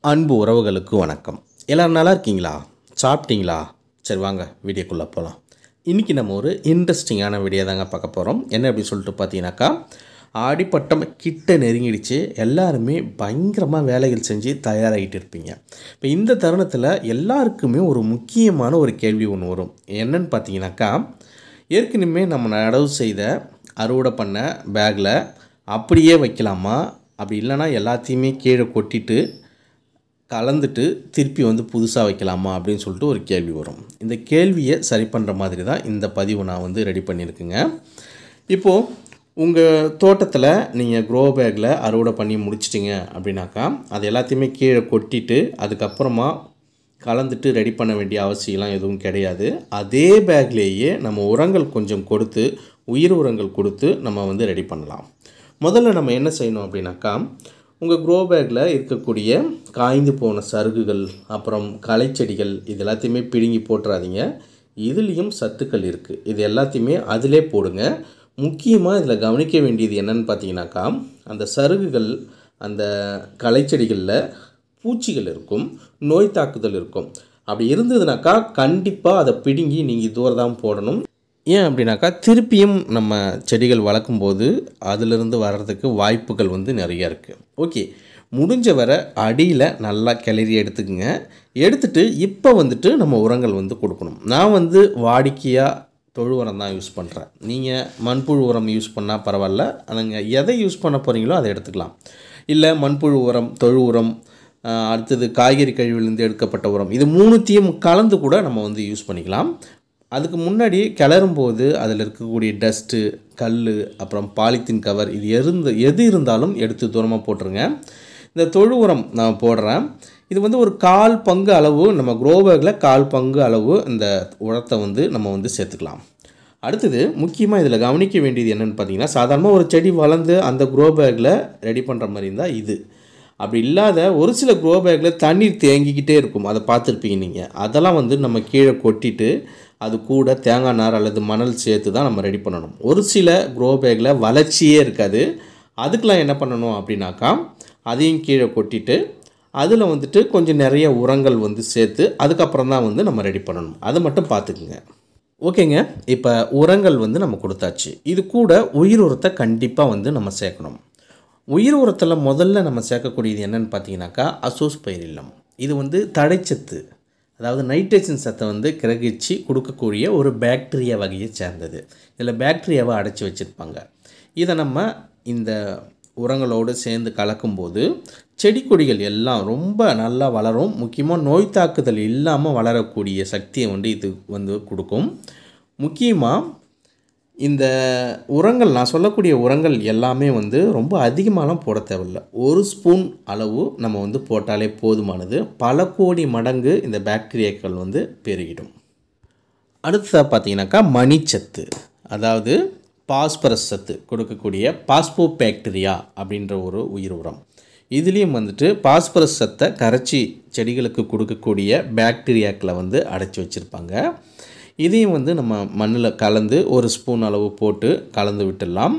அன்பு உறவுகளுக்கு வணக்கம். எல்லோரும் நல்லா இருக்கீங்களா? சாப்பிட்டீங்களா? சரி வாங்க வீடியோக்குள்ளே போகலாம். இன்றைக்கி நம்ம ஒரு இன்ட்ரெஸ்டிங்கான வீடியோ தாங்க பார்க்க போகிறோம். என்ன அப்படின்னு சொல்லிட்டு பார்த்தீங்கன்னாக்கா, ஆடிப்பட்டம் கிட்ட நெருங்கிடுச்சு. எல்லாருமே பயங்கரமாக வேலைகள் செஞ்சு தயாராகிட்டு இருப்பீங்க. இப்போ இந்த தருணத்தில் எல்லாருக்குமே ஒரு முக்கியமான ஒரு கேள்வி ஒன்று வரும். என்னன்னு பார்த்தீங்கன்னாக்கா, ஏற்கனவே நம்ம நடவு செய்த அறுவடை பண்ண பேக்கில் அப்படியே வைக்கலாமா, அப்படி இல்லைனா எல்லாத்தையுமே கீழே கொட்டிட்டு கலந்துட்டு திருப்பி வந்து புதுசாக வைக்கலாமா அப்படின்னு சொல்லிட்டு ஒரு கேள்வி வரும். இந்த கேள்வியை சரி பண்ணுற மாதிரி தான் இந்த பதிவு நான் வந்து ரெடி பண்ணியிருக்குங்க. இப்போது உங்கள் தோட்டத்தில் நீங்கள் க்ரோ பேக்கில் அறுவடை பண்ணி முடிச்சிட்டிங்க அப்படின்னாக்கா, அது எல்லாத்தையுமே கீழே கொட்டிட்டு அதுக்கப்புறமா கலந்துட்டு ரெடி பண்ண வேண்டிய அவசியம்லாம் எதுவும் கிடையாது. அதே பேக்லேயே நம்ம உரங்கள் கொஞ்சம் கொடுத்து, உயிர் உரங்கள் கொடுத்து நம்ம வந்து ரெடி பண்ணலாம். முதல்ல நம்ம என்ன செய்யணும் அப்படின்னாக்கா, உங்கள் க்ரோ பேக்கில் இருக்கக்கூடிய காய்ந்து போன சருகுகள், அப்புறம் களைச்செடிகள், இது எல்லாத்தையுமே பிடுங்கி போட்டுறாதீங்க. இதுலேயும் சத்துக்கள் இருக்குது. இது எல்லாத்தையுமே அதிலே போடுங்க. முக்கியமாக இதில் கவனிக்க வேண்டியது என்னென்னு பார்த்தீங்கன்னாக்கா, அந்த சருகுகள், அந்த களைச்செடிகளில் பூச்சிகள் இருக்கும், நோய் தாக்குதல் இருக்கும். அப்படி இருந்ததுனாக்கா கண்டிப்பாக அதை பிடுங்கி நீங்கள் தூரம் தான் போடணும். ஏன் அப்படின்னாக்கா, திருப்பியும் நம்ம செடிகள் வளர்க்கும்போது அதிலிருந்து வர்றதுக்கு வாய்ப்புகள் வந்து நிறையா இருக்குது. ஓகே, முடிஞ்ச வரை அடியில் நல்லா கிளறி எடுத்துக்கங்க. எடுத்துகிட்டு இப்போ வந்துட்டு நம்ம உரங்கள் வந்து கொடுக்கணும். நான் வந்து வாடிக்கையாக தொழு உரம் தான் யூஸ் பண்ணுறேன். நீங்கள் மண்புழு உரம் யூஸ் பண்ணால் பரவாயில்ல. நீங்கள் எதை யூஸ் பண்ண போகிறீங்களோ அதை எடுத்துக்கலாம். இல்லை மண்புழு உரம், தொழு உரம், அடுத்தது காய்கறி கழிவுலேருந்து எடுக்கப்பட்ட உரம், இது மூணுத்தையும் கலந்து கூட நம்ம வந்து யூஸ் பண்ணிக்கலாம். அதுக்கு முன்னாடி கிளறும்போது அதில் இருக்கக்கூடிய டஸ்ட்டு, கல், அப்புறம் பாலித்தீன் கவர், இது எது இருந்தாலும் எடுத்து தூரமாக போட்டுருங்க. இந்த தொழு உரம் நான் போடுறேன். இது வந்து ஒரு 1/4 பங்கு அளவு, நம்ம க்ரோ பேக்கில் 1/4 பங்கு அளவு இந்த உரத்தை வந்து நம்ம வந்து சேர்த்துக்கலாம். அடுத்தது முக்கியமாக இதில் கவனிக்க வேண்டியது என்னென்னு பார்த்தீங்கன்னா, சாதாரணமாக ஒரு செடி வளர்ந்து அந்த க்ரோ பேக்கில் ரெடி பண்ணுற மாதிரி இருந்தால் இது. அப்படி இல்லாத ஒரு சில க்ரோ பேக்கில் தண்ணீர் தேங்கிக்கிட்டே இருக்கும், அதை பார்த்துருப்பீங்க நீங்கள். அதெல்லாம் வந்து நம்ம கீழே கொட்டிட்டு அது கூட தேங்காய் நார் அல்லது மணல் சேர்த்து தான் நம்ம ரெடி பண்ணணும். ஒரு சில க்ரோ பேக்கில் வளர்ச்சியே இருக்காது. அதுக்கெலாம் என்ன பண்ணணும் அப்படின்னாக்கா, அதையும் கீழே கொட்டிட்டு அதில் வந்துட்டு கொஞ்சம் நிறைய உரங்கள் வந்து சேர்த்து அதுக்கப்புறம் தான் வந்து நம்ம ரெடி பண்ணணும். அதை மட்டும் பார்த்துக்குங்க. ஓகேங்க, இப்போ உரங்கள் வந்து நம்ம கொடுத்தாச்சு. இது கூட உயிர் உரத்தை கண்டிப்பாக வந்து நம்ம சேர்க்கணும். உயிர் உரத்தில் முதல்ல நம்ம சேர்க்கக்கூடியது என்னென்னு பார்த்தீங்கன்னாக்கா, அசோஸ்பைரில்லம். இது வந்து தடைச்சத்து, அதாவது நைட்ரஜன் சத்தை வந்து கிரகிச்சு கொடுக்கக்கூடிய ஒரு பாக்டீரியா வகையை சேர்ந்தது. இதில் பாக்டீரியாவை அடைச்சி வச்சுருப்பாங்க. இதை நம்ம இந்த உரங்களோடு சேர்ந்து கலக்கும்போது செடி கொடிகள் எல்லாம் ரொம்ப நல்லா வளரும். முக்கியமாக நோய் தாக்குதல் இல்லாமல் வளரக்கூடிய சக்தியை வந்து இது வந்து கொடுக்கும். முக்கியமாக இந்த உரங்கள், நான் சொல்லக்கூடிய உரங்கள் எல்லாமே வந்து ரொம்ப அதிகமாகலாம் போட தேவையில்லை. 1 ஸ்பூன் அளவு நம்ம வந்து போட்டாலே போதுமானது. பல கோடி மடங்கு இந்த பாக்டீரியாக்கள் வந்து பெருகிடும். அடுத்ததாக பார்த்தீங்கன்னாக்கா, மணிச்சத்து, அதாவது பாஸ்பரஸ் சத்து கொடுக்கக்கூடிய பாஸ்போபாக்டீரியா அப்படின்ற ஒரு உயிர் உரம். இதுலேயும் வந்துட்டு பாஸ்பரஸ் சத்தை கரைச்சி செடிகளுக்கு கொடுக்கக்கூடிய பாக்டீரியாக்களை வந்து அடைச்சி வச்சுருப்பாங்க. இதையும் வந்து நம்ம மண்ணில் கலந்து 1 ஸ்பூன் அளவு போட்டு கலந்து விட்டுடலாம்.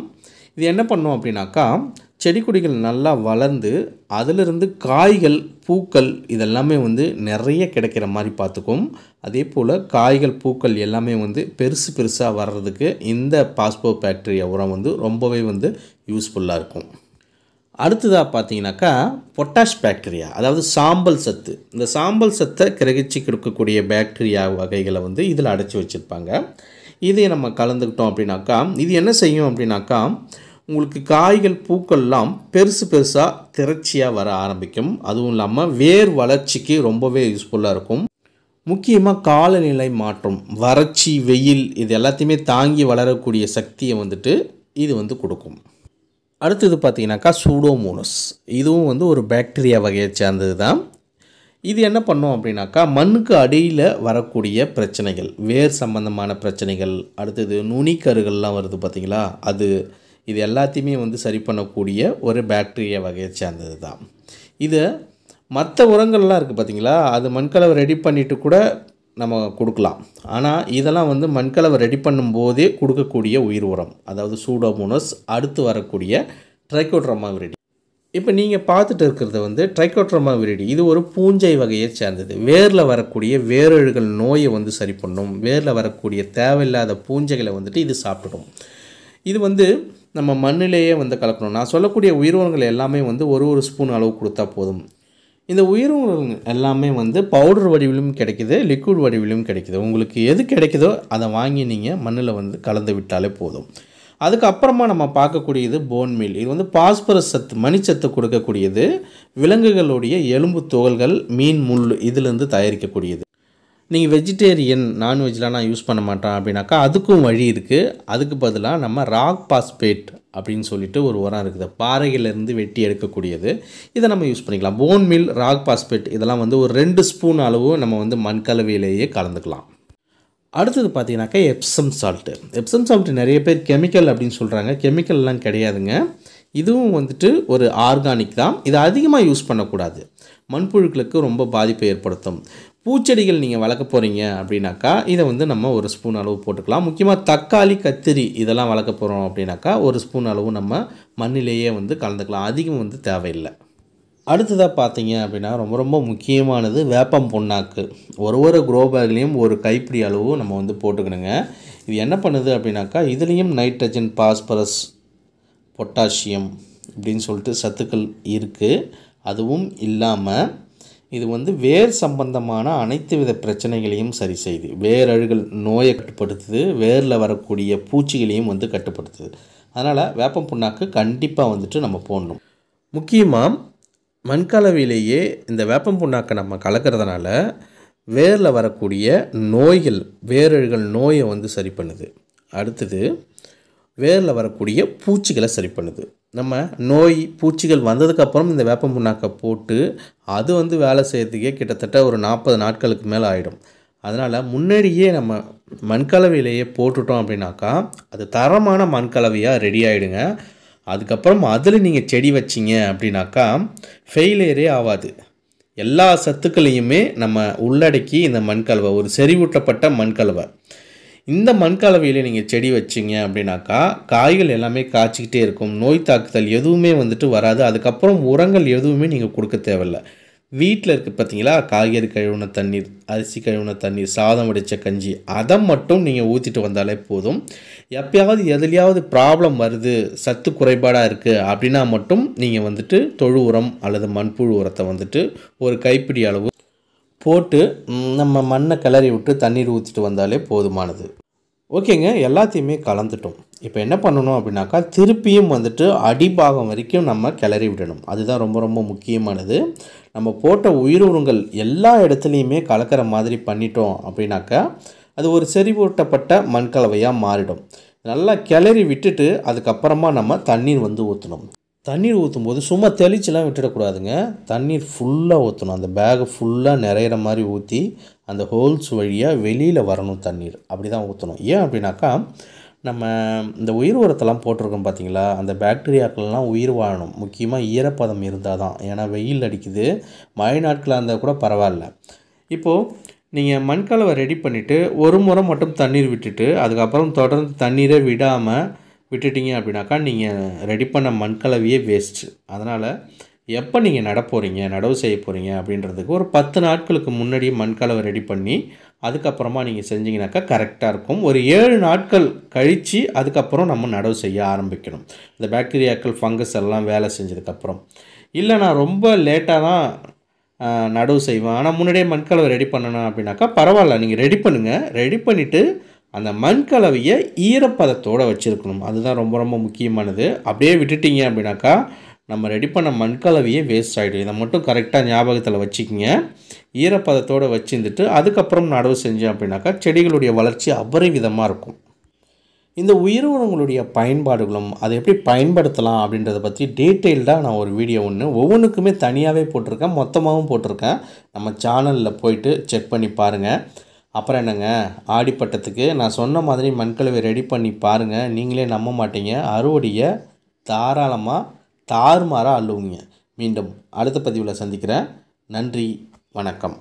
இது என்ன பண்ணோம் அப்படின்னாக்கா, செடி கொடிகள் நல்லா வளர்ந்து அதிலிருந்து காய்கள், பூக்கள் இதெல்லாமே வந்து நிறைய கிடைக்கிற மாதிரி பார்த்துக்கும். அதே போல் காய்கள், பூக்கள் எல்லாமே வந்து பெருசாக வர்றதுக்கு இந்த பாஸ்போபாக்டீரியா உரம் வந்து ரொம்பவே வந்து யூஸ்ஃபுல்லாக இருக்கும். அடுத்ததாக பார்த்தீங்கன்னாக்கா, பொட்டாஷ் பாக்டீரியா, அதாவது சாம்பல் சத்து. இந்த சாம்பல் சத்தை கிரகிச்சு கொடுக்கக்கூடிய பாக்டீரியா வகைகளை வந்து இதில் அடைச்சி வச்சுருப்பாங்க. இதை நம்ம கலந்துக்கிட்டோம் அப்படின்னாக்கா, இது என்ன செய்யும் அப்படின்னாக்கா, உங்களுக்கு காய்கள், பூக்கள்லாம் பெருசாக திரட்சியாக வர ஆரம்பிக்கும். அதுவும் இல்லாமல் வேர் வளர்ச்சிக்கு ரொம்பவே யூஸ்ஃபுல்லாக இருக்கும். முக்கியமாக காலநிலை மாற்றம், வறட்சி, வெயில், இது எல்லாத்தையுமே தாங்கி வளரக்கூடிய சக்தியை வந்துட்டு இது வந்து கொடுக்கும். அடுத்தது பார்த்தீங்கன்னாக்கா, சூடோமோனஸ். இதுவும் வந்து ஒரு பாக்டீரியா வகையை சேர்ந்தது தான். இது என்ன பண்ணோம் அப்படின்னாக்கா, மண்ணுக்கு அடியில் வரக்கூடிய பிரச்சனைகள், வேர் சம்பந்தமான பிரச்சனைகள், அடுத்தது நுனிக்கருகள்லாம் வருது பார்த்திங்களா, இது எல்லாத்தையுமே வந்து சரி பண்ணக்கூடிய ஒரு பாக்டீரியா வகையை சேர்ந்தது தான். இது மற்ற உரங்கள்லாம் இருக்குது பார்த்திங்களா, அது மண்கலவை ரெடி பண்ணிவிட்டு கூட நம்ம கொடுக்கலாம். ஆனால் இதெல்லாம் வந்து மண்கலவை ரெடி பண்ணும்போதே கொடுக்கக்கூடிய உயிர் உரம், அதாவது சூடோமோனஸ், அடுத்து வரக்கூடிய ட்ரைகோட்ரமா விரிடி. இப்போ நீங்கள் பார்த்துட்டு இருக்கிறது வந்து ட்ரைகோட்ரோமா விரிடி. இது ஒரு பூஞ்சை வகையை சேர்ந்தது. வேரில் வரக்கூடிய வேரழுகல் நோயை வந்து சரி பண்ணும். வேரில் வரக்கூடிய தேவையில்லாத பூஞ்சைகளை வந்துட்டு இது சாப்பிடும். இது வந்து நம்ம மண்ணிலேயே வந்து கலக்கணும். நான் சொல்லக்கூடிய உயிரினங்கள் எல்லாமே வந்து ஒரு ஸ்பூன் அளவு கொடுத்தா போதும். இந்த உயிரினங்கள் எல்லாமே வந்து பவுடர் வடிவிலும் கிடைக்குது, லிக்விட் வடிவிலும் கிடைக்குது. உங்களுக்கு எது கிடைக்குதோ அதை வாங்கி நீங்கள் மண்ணில் வந்து கலந்து விட்டாலே போதும். அதுக்கப்புறமா நம்ம பார்க்கக்கூடியது போன் மீல். இது வந்து பாஸ்பரஸ் சத்து, மணிச்சத்து கொடுக்கக்கூடியது. விலங்குகளுடைய எலும்பு துகள்கள், மீன் முள் இதிலேருந்து தயாரிக்கக்கூடியது. நீங்கள் வெஜிடேரியன், நான்வெஜ்லாம் நான் யூஸ் பண்ண மாட்டேன் அப்படின்னாக்கா அதுக்கும் வழி இருக்குது. அதுக்கு பதிலாக நம்ம ராக் பாஸ்பேட் அப்படின்னு சொல்லிட்டு ஒரு உரம் இருக்குது. பாறையிலேருந்து வெட்டி எடுக்கக்கூடியது. இதை நம்ம யூஸ் பண்ணிக்கலாம். போன் மீல், ராக் பாஸ்பேட் இதெல்லாம் வந்து ஒரு 2 ஸ்பூன் அளவு நம்ம வந்து மண்கலவையிலேயே கலந்துக்கலாம். அடுத்தது பார்த்தீங்கன்னாக்கா எப்சம் சால்ட்டு. எப்சம் சால்ட்டு நிறைய பேர் கெமிக்கல் அப்படின்னு சொல்கிறாங்க. கெமிக்கல்லாம் கிடையாதுங்க. இதுவும் வந்துட்டு ஒரு ஆர்கானிக் தான். இதை அதிகமாக யூஸ் பண்ணக்கூடாது. மண்புழுக்களுக்கு ரொம்ப பாதிப்பை ஏற்படுத்தும். பூச்செடிகள் நீங்கள் வளர்க்க போகிறீங்க அப்படின்னாக்கா இதை வந்து நம்ம 1 ஸ்பூன் அளவு போட்டுக்கலாம். முக்கியமாக தக்காளி, கத்திரி இதெல்லாம் வளர்க்க போகிறோம் அப்படின்னாக்கா 1 ஸ்பூன் அளவு நம்ம மண்ணிலேயே வந்து கலந்துக்கலாம். அதிகம் வந்து தேவையில்லை. அடுத்ததாக பார்த்தீங்க அப்படின்னா ரொம்ப முக்கியமானது வேப்பம் புண்ணாக்கு. ஒரு க்ரோ பேக்லேயும் 1 கைப்பிடி அளவு நம்ம வந்து போட்டுக்கணுங்க. இது என்ன பண்ணுது அப்படின்னாக்கா இதுலேயும் நைட்ரஜன், பாஸ்பரஸ், பொட்டாசியம் இப்படின்னு சொல்லிட்டு சத்துக்கள் இருக்குது. அதுவும் இல்லாமல் இது வந்து வேர் சம்பந்தமான அனைத்து வித பிரச்சனைகளையும் சரி செய்யுது. வேரழுகல் நோயை கட்டுப்படுத்துது. வேரில் வரக்கூடிய பூச்சிகளையும் வந்து கட்டுப்படுத்துது. அதனால் வேப்பம் புண்ணாக்கு கண்டிப்பாக வந்துட்டு நம்ம போடணும். முக்கியமாக மண்கலவையிலேயே இந்த வேப்பம் புண்ணாக்கை நம்ம கலக்கிறதுனால வேரில் வரக்கூடிய நோய்கள், வேரழுகல் நோயை வந்து சரி பண்ணுது. அடுத்தது வேரில் வரக்கூடிய பூச்சிகளை சரி பண்ணுது. நம்ம நோய் பூச்சிகள் வந்ததுக்கப்புறம் இந்த வேப்பம் புண்ணாக்கை போட்டு அது வந்து வேலை செய்கிறதுக்கே கிட்டத்தட்ட ஒரு 40 நாட்களுக்கு மேலே ஆகிடும். அதனால் முன்னாடியே நம்ம மண்கலவையிலேயே போட்டுட்டோம் அப்படின்னாக்கா அது தரமான மண்கலவையாக ரெடி ஆகிடுங்க. அதுக்கப்புறம் அதில் நீங்கள் செடி வச்சிங்க அப்படின்னாக்கா ஃபெயிலியரே ஆகாது. எல்லா சத்துக்களையுமே நம்ம உள்ளடக்கி இந்த மண்கலவை ஒரு செறிவூட்டப்பட்ட மண்கலவை. இந்த மண்கலவையில் நீங்கள் செடி வச்சிங்க அப்படின்னாக்கா காய்கள் எல்லாமே காய்ச்சிக்கிட்டே இருக்கும். நோய் தாக்குதல் எதுவுமே வந்துட்டு வராது. அதுக்கப்புறம் உரங்கள் எதுவுமே நீங்கள் கொடுக்க தேவையில்லை. வீட்டில் இருக்குது பார்த்தீங்களா, காய்கறி கழுவுன தண்ணீர், அரிசி கழுவுன தண்ணீர், சாதம் வடித்த கஞ்சி, அதை மட்டும் நீங்கள் ஊற்றிட்டு வந்தாலே போதும். எப்பயாவது எதுலையாவது ப்ராப்ளம் வருது, சத்து குறைபாடாக இருக்குது அப்படின்னா மட்டும் நீங்கள் வந்துட்டு தொழு உரம் அல்லது மண்புழு உரத்தை வந்துட்டு 1 கைப்பிடி அளவு போட்டு நம்ம மண்ணை கிளறி விட்டு தண்ணீர் ஊற்றிட்டு வந்தாலே போதுமானது. ஓகேங்க, எல்லாத்தையுமே கலந்துட்டோம். இப்போ என்ன பண்ணணும் அப்படின்னாக்கா திருப்பியும் வந்துட்டு அடிபாகம் வரைக்கும் நம்ம கிளறி விடணும். அதுதான் ரொம்ப முக்கியமானது. நம்ம போட்ட உயிரினங்கள் எல்லா இடத்துலையுமே கலக்கிற மாதிரி பண்ணிட்டோம் அப்படின்னாக்கா அது ஒரு செறிவூட்டப்பட்ட மண்கலவையாக மாறிடும். நல்லா கிளறி விட்டுட்டு அதுக்கப்புறமா நம்ம தண்ணீர் வந்து ஊற்றணும். தண்ணீர் ஊற்றும் போது சும்மா தெளிச்சுலாம் விட்டுடக்கூடாதுங்க. தண்ணீர் ஃபுல்லாக ஊற்றணும். அந்த பேகு ஃபுல்லாக நிறையிற மாதிரி ஊற்றி அந்த ஹோல்ஸ் வழியாக வெளியில் வரணும் தண்ணீர். அப்படி தான் ஊற்றணும். ஏன் அப்படின்னாக்கா நம்ம இந்த உயிர் உரத்தெல்லாம் போட்டிருக்கோம் பார்த்தீங்களா, அந்த பாக்டீரியாக்கள்லாம் உயிர் வாழணும். முக்கியமாக ஈரப்பதம் இருந்தால் தான். ஏன்னா வெயில் அடிக்குது, மழை நாட்களாக இருந்தால் கூட பரவாயில்ல. இப்போது நீங்கள் மண்கலவை ரெடி பண்ணிவிட்டு 1 முறை மட்டும் தண்ணீர் விட்டுட்டு அதுக்கப்புறம் தொடர்ந்து தண்ணீரை விடாமல் விட்டுட்டிங்க அப்படின்னாக்கா நீங்கள் ரெடி பண்ண மண்கலவையே வேஸ்ட்டு. அதனால் எப்போ நீங்கள் நடவு செய்ய போகிறீங்க அப்படின்றதுக்கு ஒரு 10 நாட்களுக்கு முன்னாடியே மண்கலவை ரெடி பண்ணி அதுக்கப்புறமா நீங்கள் செஞ்சிங்கனாக்கா கரெக்டாக இருக்கும். ஒரு 7 நாட்கள் கழித்து அதுக்கப்புறம் நம்ம நடவு செய்ய ஆரம்பிக்கணும். இந்த பாக்டீரியாக்கள், ஃபங்கஸ் எல்லாம் வேலை செஞ்சதுக்கப்புறம். இல்லை நான் ரொம்ப லேட்டாக தான் நடவு செய்வேன், ஆனால் முன்னாடியே மண்கலவை ரெடி பண்ணணும் அப்படின்னாக்கா பரவாயில்ல, நீங்கள் ரெடி பண்ணுங்கள். ரெடி பண்ணிவிட்டு அந்த மண்கலவையை ஈரப்பதத்தோடு வச்சுருக்கணும். அதுதான் ரொம்ப முக்கியமானது. அப்படியே விட்டுட்டிங்க அப்படின்னாக்கா நம்ம ரெடி பண்ண மண்கலவையே வேஸ்ட் ஆகிடும். இதை மட்டும் கரெக்டாக ஞாபகத்தில் வச்சுக்கிங்க. ஈரப்பதத்தோடு வச்சுருந்துட்டு அதுக்கப்புறம் நடவு செஞ்சோம் அப்படின்னாக்கா செடிகளுடைய வளர்ச்சி அபரிவிதமாக இருக்கும். இந்த உயிரினங்களுடைய பயன்பாடுகளும் அதை எப்படி பயன்படுத்தலாம் அப்படின்றத பற்றி டீட்டெயில்டாக நான் ஒரு வீடியோ ஒவ்வொன்றுக்குமே தனியாகவே போட்டிருக்கேன், மொத்தமாகவும் போட்டிருக்கேன். நம்ம சேனலில் போயிட்டு செக் பண்ணி பாருங்கள். அப்புறம் என்னங்க, ஆடிப்பட்டத்துக்கு நான் சொன்ன மாதிரி மண்கலவை ரெடி பண்ணி பாருங்கள். நீங்களே நம்ப மாட்டீங்க, அறுவடையை தாராளமாக தாறுமாறாக அள்ளுவீங்க. மீண்டும் அடுத்த பதிவில் சந்திக்கிறேன். நன்றி, வணக்கம்.